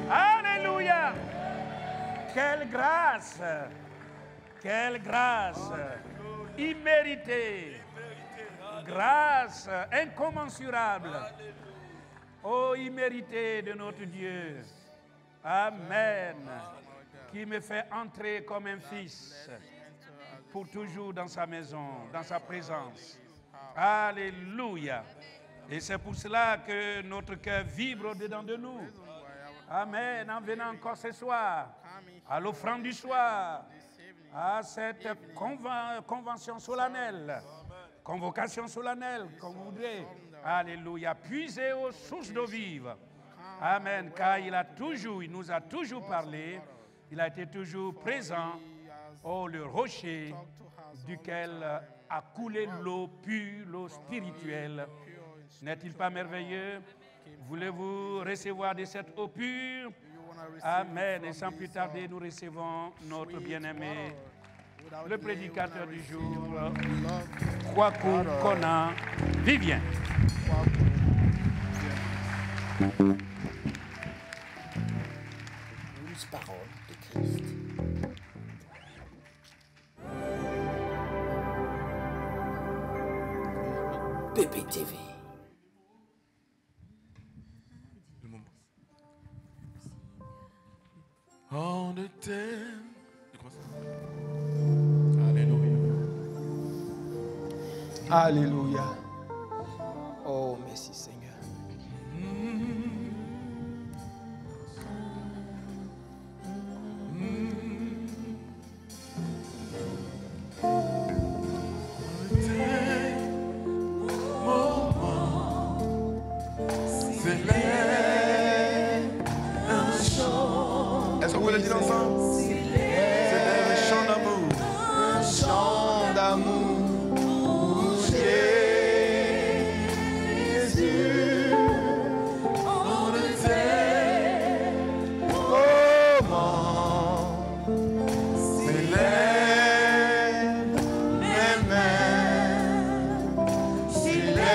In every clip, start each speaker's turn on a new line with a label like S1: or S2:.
S1: Alléluia. Quelle grâce. Quelle grâce. Imméritée. Grâce incommensurable. Oh, imméritée de notre Dieu. Amen. Qui me fait entrer comme un fils pour toujours dans sa maison, dans sa présence. Alléluia. Et c'est pour cela que notre cœur vibre au-dedans de nous. Amen. En venant encore ce soir, à l'offrande du soir, à cette convention solennelle, convocation solennelle, comme vous voudrez. Alléluia. Puisez aux sources d'eau vive. Amen. Car il nous a toujours parlé. Il a été toujours présent. Oh, le rocher duquel a coulé l'eau pure, l'eau spirituelle. N'est-il pas merveilleux? Voulez-vous recevoir de cette eau pure? Amen. Et sans plus tarder, nous recevons notre bien-aimé, le prédicateur du jour, Kwaku Kona Vivien.
S2: Douze paroles de Christ. PPTV.
S3: On the terre. Alléluia.
S4: Alléluia. Oh, merci Seigneur.
S3: Est-ce que vous voulez dire ensemble? C'est un chant d'amour.
S4: Un chant d'amour pour Jésus.
S3: On the terre.
S4: Comment s'élève mes mains, s'élève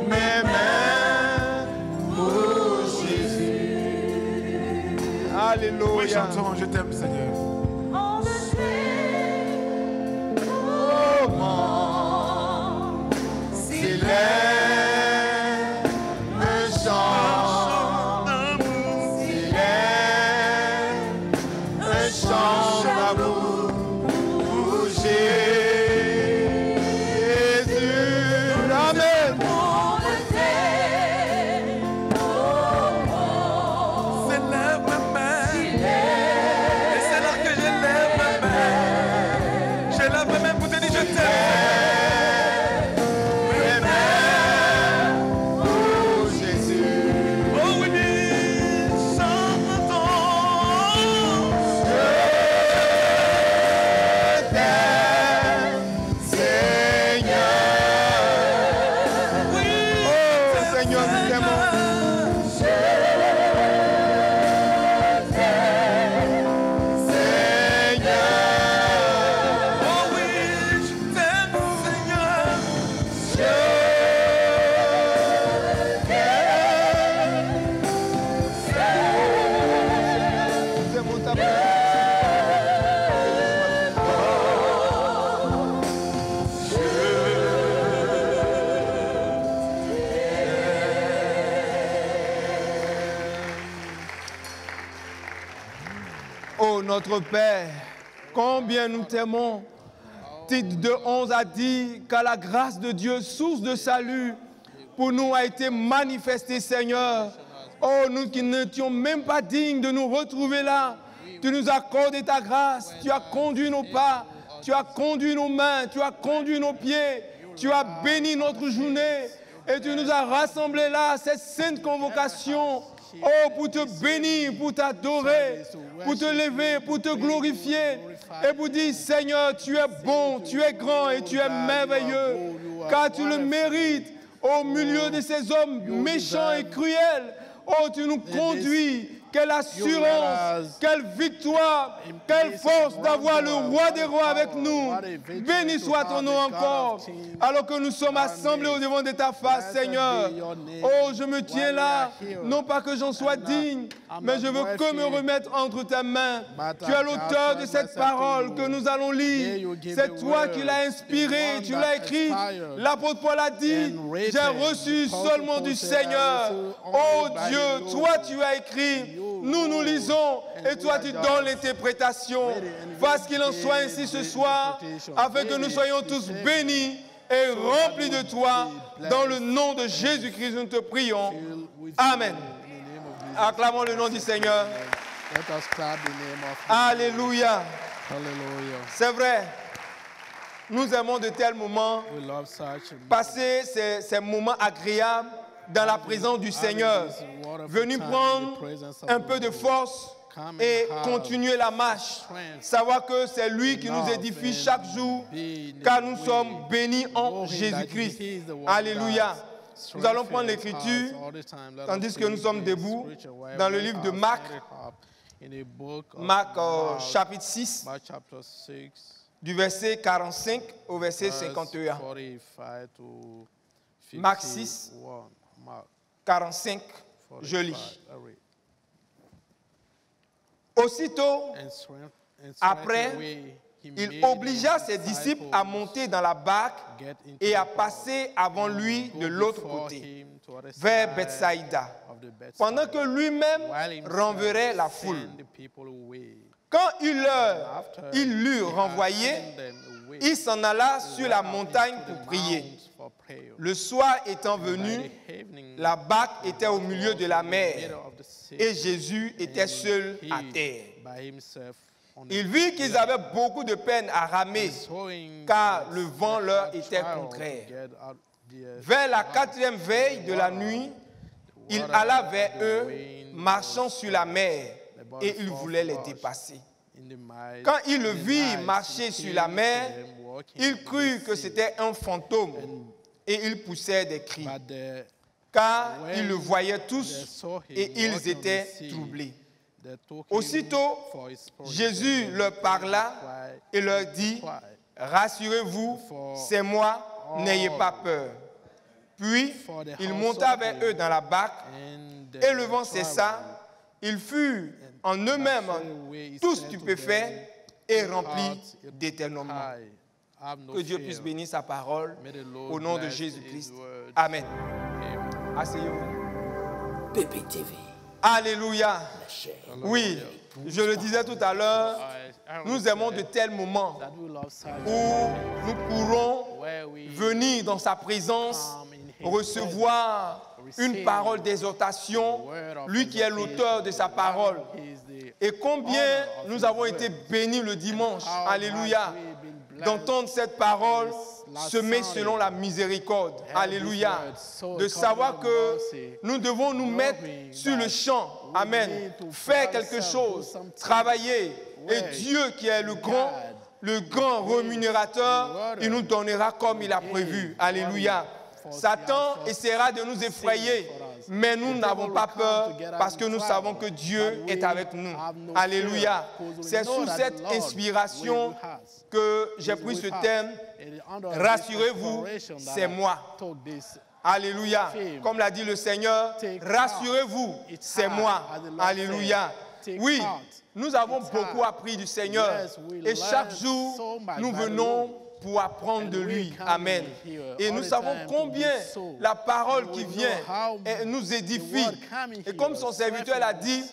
S4: mes mains pour Jésus. Alléluia.
S3: Oui, chantons, je t'aime, Seigneur.
S4: Comment s'élève un chant d'amour, s'élève un chant d'amour pour Jésus. Amen.
S3: S'élève ma main. Et c'est là que je lève ma main. Je lève ma main pour te dire je t'aime.
S4: Mes mains pour Jésus.
S3: Oh oui, chantons.
S4: Seigneur.
S3: Oui.
S4: Oh Seigneur, nous t'aimons. Seigneur.
S3: Oh oui, je t'aime, Seigneur.
S4: Nous aimons ta présence. Oh notre Père, combien nous t'aimons. Titre 2:11 a dit qu'à la grâce de Dieu, source de salut, pour nous a été manifestée, Seigneur. Oh, nous qui n'étions même pas dignes de nous retrouver là, tu nous as accordé ta grâce, tu as conduit nos pas, tu as conduit nos mains, tu as conduit nos pieds, tu as béni notre journée et tu nous as rassemblés là à cette sainte convocation. Oh, pour te bénir, pour t'adorer, pour te lever, pour te glorifier et pour dire, Seigneur, tu es bon, tu es grand et tu es merveilleux, car tu le mérites au milieu de ces hommes méchants et cruels. Oh, tu nous conduis, quelle assurance, quelle victoire, quelle force d'avoir le roi des rois avec nous. Béni soit ton nom encore, alors que nous sommes assemblés au devant de ta face, Seigneur. Oh, je me tiens là, non pas que j'en sois digne, mais je veux que me remettre entre tes mains. Tu es l'auteur de cette parole que nous allons lire. C'est toi qui l'as inspiré, tu l'as écrit. L'apôtre Paul a dit, j'ai reçu seulement du Seigneur. Oh Dieu, toi tu as écrit, nous lisons et toi tu donnes l'interprétation. Fasse qu'il en soit ainsi ce soir, afin que nous soyons tous bénis et remplis de toi. Dans le nom de Jésus-Christ, nous te prions. Amen. Acclamons le nom du Seigneur. Alléluia. C'est vrai. Nous aimons de tels moments, passer ces moments agréables dans la présence du Seigneur, venir prendre un peu de force et continuer la marche. Savoir que c'est lui qui nous édifie chaque jour, car nous sommes bénis en Jésus-Christ. Alléluia. Nous allons prendre l'écriture, tandis que nous sommes debout, dans le livre de Marc, chapitre 6, du verset 45 au verset 51. Marc 6, 45, je lis. Aussitôt, après, il obligea ses disciples à monter dans la barque et à passer avant lui de l'autre côté, vers Bethsaïda, pendant que lui-même renverrait la foule. Quand il l'eut renvoyé, il s'en alla sur la montagne pour prier. Le soir étant venu, la barque était au milieu de la mer et Jésus était seul à terre. Il vit qu'ils avaient beaucoup de peine à ramer, car le vent leur était contraire. Vers la 4e veille de la nuit, il alla vers eux, marchant sur la mer, et il voulait les dépasser. Quand il le vit marcher sur la mer, il crut que c'était un fantôme, et il poussait des cris, car ils le voyaient tous, et ils étaient troublés. Aussitôt, Jésus leur parla et leur dit, « Rassurez-vous, c'est moi, n'ayez pas peur. » Puis, il monta vers eux dans la barque, et le vent cessa. Ils furent en eux-mêmes tous stupéfaits et remplis d'étonnement. Que Dieu puisse bénir sa parole au nom de Jésus-Christ. Amen. Asseyez-vous.
S2: PPTV.
S4: Alléluia. Oui, je le disais tout à l'heure, nous aimons de tels moments où nous pourrons venir dans sa présence, recevoir une parole d'exhortation, lui qui est l'auteur de sa parole. Et combien nous avons été bénis le dimanche, alléluia, d'entendre cette parole semée selon la miséricorde, alléluia, de savoir que nous devons nous mettre sur le champ, amen, faire quelque chose, travailler, et Dieu qui est le grand rémunérateur, il nous donnera comme il a prévu, alléluia. Satan essaiera de nous effrayer, mais nous n'avons pas peur parce que nous savons que Dieu est avec nous. Alléluia. C'est sous cette inspiration que j'ai pris ce thème. Rassurez-vous, c'est moi. Alléluia. Comme l'a dit le Seigneur, rassurez-vous, c'est moi. Alléluia. Oui, nous avons beaucoup appris du Seigneur et chaque jour, nous venons pour apprendre de lui. Amen. Et nous savons combien la parole qui vient nous édifie. Et comme son serviteur l'a dit,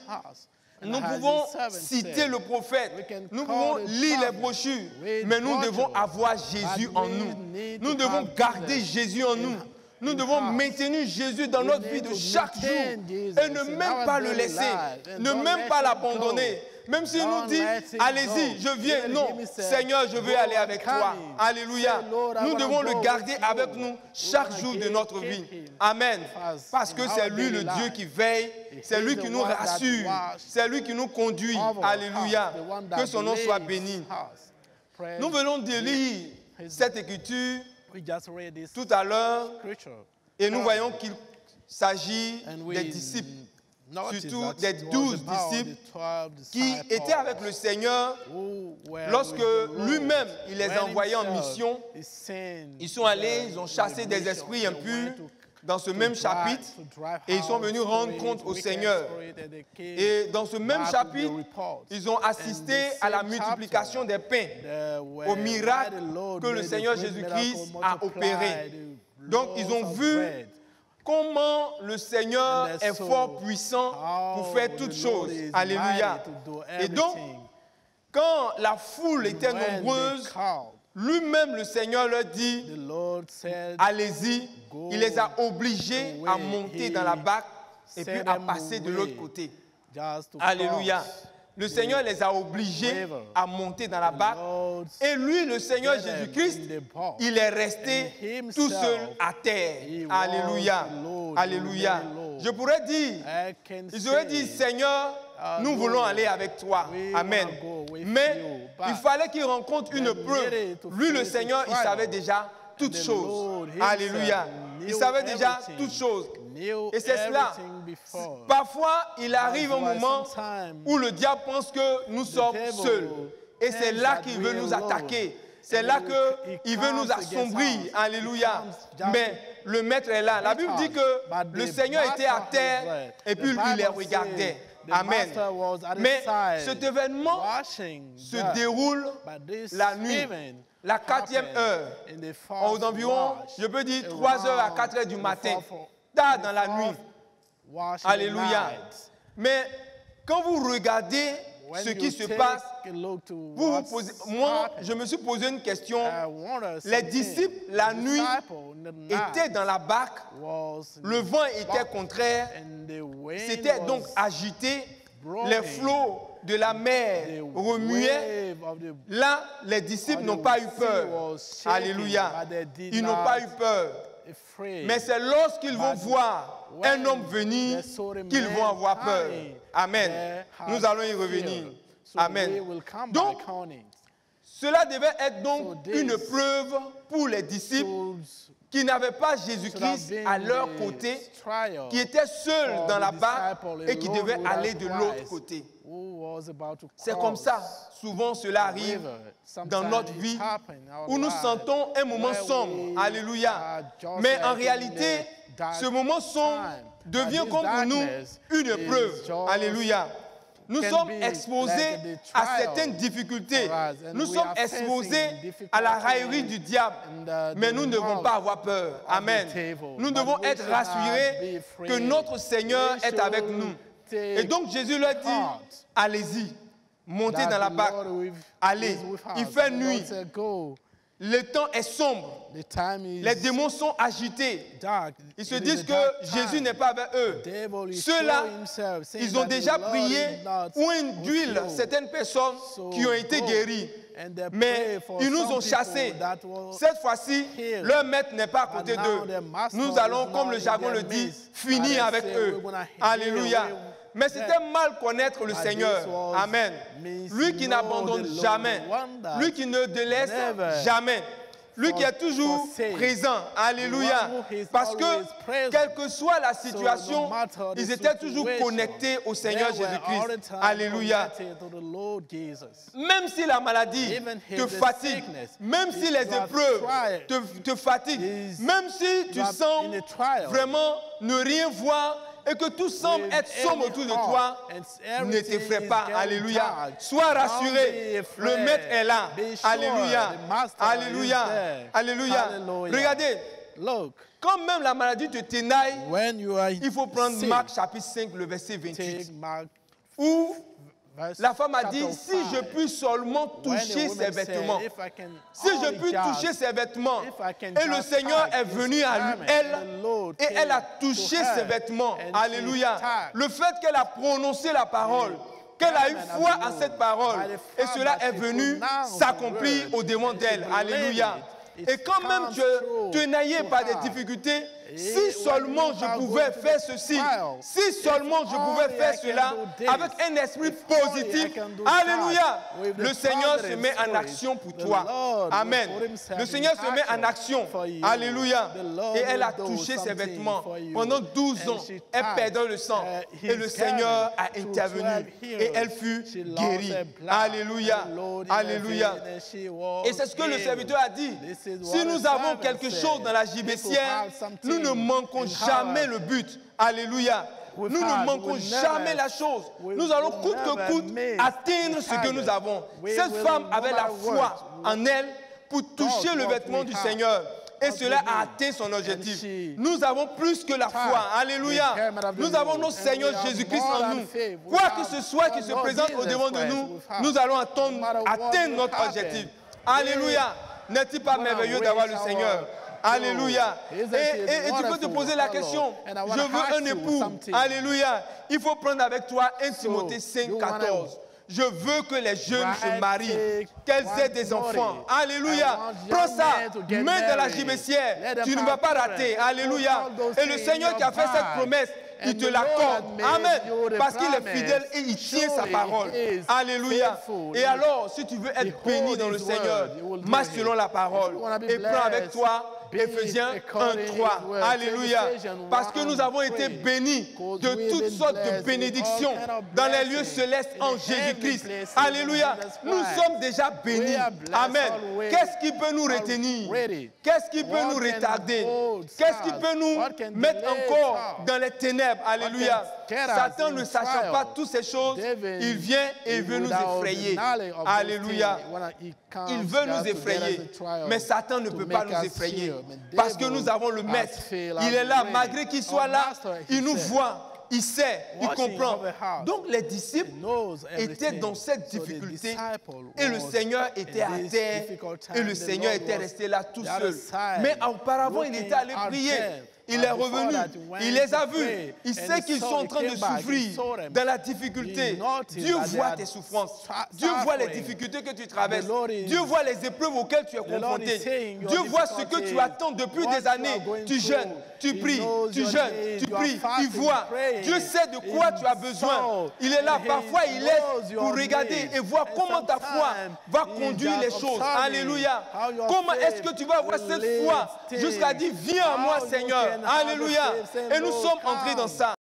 S4: nous pouvons citer le prophète, nous pouvons lire les brochures, mais nous devons avoir Jésus en nous. Nous devons garder Jésus en nous. Nous devons maintenir Jésus dans notre vie de chaque jour et ne même pas le laisser, ne même pas l'abandonner. Même s'il nous dit, allez-y, je viens. Non, Seigneur, je veux aller avec toi. Alléluia. Nous devons le garder avec nous chaque jour de notre vie. Amen. Parce que c'est lui le Dieu qui veille, c'est lui qui nous rassure, c'est lui qui nous conduit. Alléluia. Que son nom soit béni. Nous venons de lire cette écriture tout à l'heure et nous voyons qu'il s'agit des disciples.
S5: Notice
S4: surtout
S5: that
S4: des
S5: it was
S4: 12
S5: about
S4: disciples
S5: the 12
S4: qui
S5: disciples
S4: étaient avec le Seigneur
S5: who were
S4: lorsque
S5: with the Lord.
S4: lui-même, il les a
S5: When
S4: envoyés en
S5: himself,
S4: mission.
S5: he sent
S4: Ils sont allés,
S5: them
S4: ils ont
S5: on
S4: chassé
S5: a
S4: des
S5: mission.
S4: esprits
S5: They
S4: impurs
S5: went to
S4: dans ce même chapitre et ils sont venus rendre compte au Seigneur. Et dans ce même chapitre, ils ont assisté à la multiplication des pains, au miracle que le Seigneur Jésus-Christ a opéré. Donc ils ont vu comment le Seigneur est fort puissant pour faire toutes choses. Alléluia. Et donc, quand la foule était nombreuse, lui-même, le Seigneur leur dit, allez-y. Il les a obligés à monter dans la barque et puis à passer de l'autre côté. Alléluia. Le Seigneur les a obligés à monter dans la barque. Et lui, le Seigneur Jésus-Christ, il est resté tout seul à terre. Alléluia. Alléluia. Je pourrais dire, ils auraient dit, Seigneur, nous voulons aller avec toi. Amen. Mais il fallait qu'il rencontre une preuve. Lui, le Seigneur, il savait déjà toutes choses. Alléluia. Il savait déjà toutes choses. Et c'est cela. Parfois, il arrive un moment où le diable pense que nous sommes seuls. Et c'est là qu'il veut nous attaquer. C'est là qu'il veut nous assombrir. Alléluia. Mais le maître est là. La Bible dit que le Seigneur était à terre et puis lui, il les regardait. Amen. Mais cet événement se déroule la nuit, la 4e heure, aux environs, je peux dire 3 heures à 4 heures du matin, tard dans la nuit. Alléluia. Mais quand vous regardez ce qui se passe, moi, je me suis posé une question. Les disciples, la nuit, étaient dans la barque. Le vent était contraire. C'était donc agité. Les flots de la mer remuaient. Là, les disciples n'ont pas eu peur. Alléluia. Ils n'ont pas eu peur. Mais c'est lorsqu'ils vont voir un homme venir qu'ils vont avoir peur. Amen. Nous allons y revenir. Amen. Donc, cela devait être donc une preuve pour les disciples qui n'avaient pas Jésus-Christ à leur côté, qui étaient seuls dans la barque et qui devaient aller de l'autre côté. C'est comme ça, souvent cela arrive dans notre vie, où nous sentons un moment sombre. Alléluia. Mais en réalité, ce moment sombre devient comme pour nous une preuve. Alléluia. Nous sommes exposés à certaines difficultés. Nous sommes exposés à la raillerie du diable. Mais nous ne devons pas avoir peur. Amen. Nous devons être rassurés que notre Seigneur est avec nous. Et donc Jésus leur dit, allez-y, montez dans la barque. Allez, il fait nuit. Le temps est sombre. Les démons sont agités. Ils se disent que Jésus n'est pas avec eux. Ceux-là, ils ont déjà prié ou d'huile certaines personnes qui ont été guéries. Mais ils nous ont chassés. Cette fois-ci, leur maître n'est pas à côté d'eux. Nous allons, comme le jargon le dit, finir avec eux. Alléluia. Mais c'était mal connaître le Seigneur. Amen. Lui qui n'abandonne jamais. Lui qui ne délaisse jamais. Lui qui est toujours présent. Alléluia. Parce que, quelle que soit la situation, ils étaient toujours connectés au Seigneur Jésus-Christ. Alléluia. Même si la maladie te fatigue, même si les épreuves te fatiguent, même si tu sens vraiment ne rien voir, et que tout semble être sombre autour de toi, ne t'effraie pas. Alléluia. Sois rassuré. Le maître est là. Alléluia. Alléluia. Alléluia. Regardez. Quand même la maladie te tenaille, il faut prendre Marc chapitre 5, le verset 28. Où la femme a dit, si je puis seulement toucher ses vêtements, si je puis toucher ses vêtements, et le Seigneur est venu à elle, et elle a touché ses vêtements. Alléluia. Le fait qu'elle a prononcé la parole, qu'elle a eu foi à cette parole, et cela est venu s'accomplir au devant d'elle. Alléluia. Et quand même tu es tenaillé par des difficultés, si seulement je pouvais faire ceci, si seulement je pouvais faire cela avec un esprit positif, alléluia, le Seigneur se met en action pour toi. Amen. Le Seigneur se met en action. Alléluia. Et elle a touché ses vêtements. Pendant 12 ans, elle perdait le sang. Et le Seigneur a intervenu. Et elle fut guérie. Alléluia. Alléluia. Et c'est ce que le serviteur a dit. Si nous avons quelque chose dans la gibecière, nous ne manquons jamais le but. Alléluia. Nous ne manquons jamais la chose. Nous allons coûte que coûte atteindre ce que nous avons. Cette femme avait la foi en elle pour toucher le vêtement du Seigneur. Et cela a atteint son objectif. Nous avons plus que la foi. Alléluia. Nous avons notre Seigneur Jésus-Christ en nous. Quoi que ce soit qui se présente au-devant de nous, nous allons atteindre notre objectif. Alléluia. N'est-il pas merveilleux d'avoir le Seigneur? Alléluia. Et tu peux te poser la question, je veux un époux. Alléluia. Il faut prendre avec toi 1 Timothée 5, 14. Je veux que les jeunes se marient, qu'elles aient des enfants. Alléluia. Prends ça, mets dans la gibecière. Tu ne vas pas rater. Alléluia. Et le Seigneur qui a fait cette promesse, il te l'accorde. Amen. Parce qu'il est fidèle et il tient sa parole. Alléluia. Et alors, si tu veux être béni dans le Seigneur, marche selon la parole. Et prends avec toi Éphésiens 1:3. Alléluia. Parce que nous avons été bénis de toutes sortes de bénédictions dans les lieux célestes en Jésus-Christ. Alléluia. Nous sommes déjà bénis. Amen. Qu'est-ce qui peut nous retenir? Qu'est-ce qui peut nous retarder? Qu'est-ce qui peut nous mettre encore dans les ténèbres? Alléluia. Satan, ne sachant pas toutes ces choses, il vient et il veut nous effrayer. Alléluia. Il veut nous effrayer. Mais Satan ne peut pas nous effrayer. Parce que nous avons le Maître. Il est là. Malgré qu'il soit là, il nous voit. Il sait, il comprend. Donc les disciples étaient dans cette difficulté et le Seigneur était à terre et le Seigneur était resté là tout seul. Mais auparavant, il était allé prier. Il est revenu, il les a vus, il sait qu'ils sont en train de souffrir dans la difficulté. Dieu voit tes souffrances, Dieu voit les difficultés que tu traverses, Dieu voit les épreuves auxquelles tu es confronté, Dieu voit ce que tu attends depuis des années. Tu jeûnes, tu pries, tu jeûnes, tu pries, il voit. Dieu sait de quoi tu as besoin. Il est là, parfois il laisse pour regarder et voir comment ta foi va conduire les choses. Alléluia. Comment est-ce que tu vas avoir cette foi jusqu'à dire, viens à moi Seigneur. Alléluia. Et nous sommes entrés dans ça.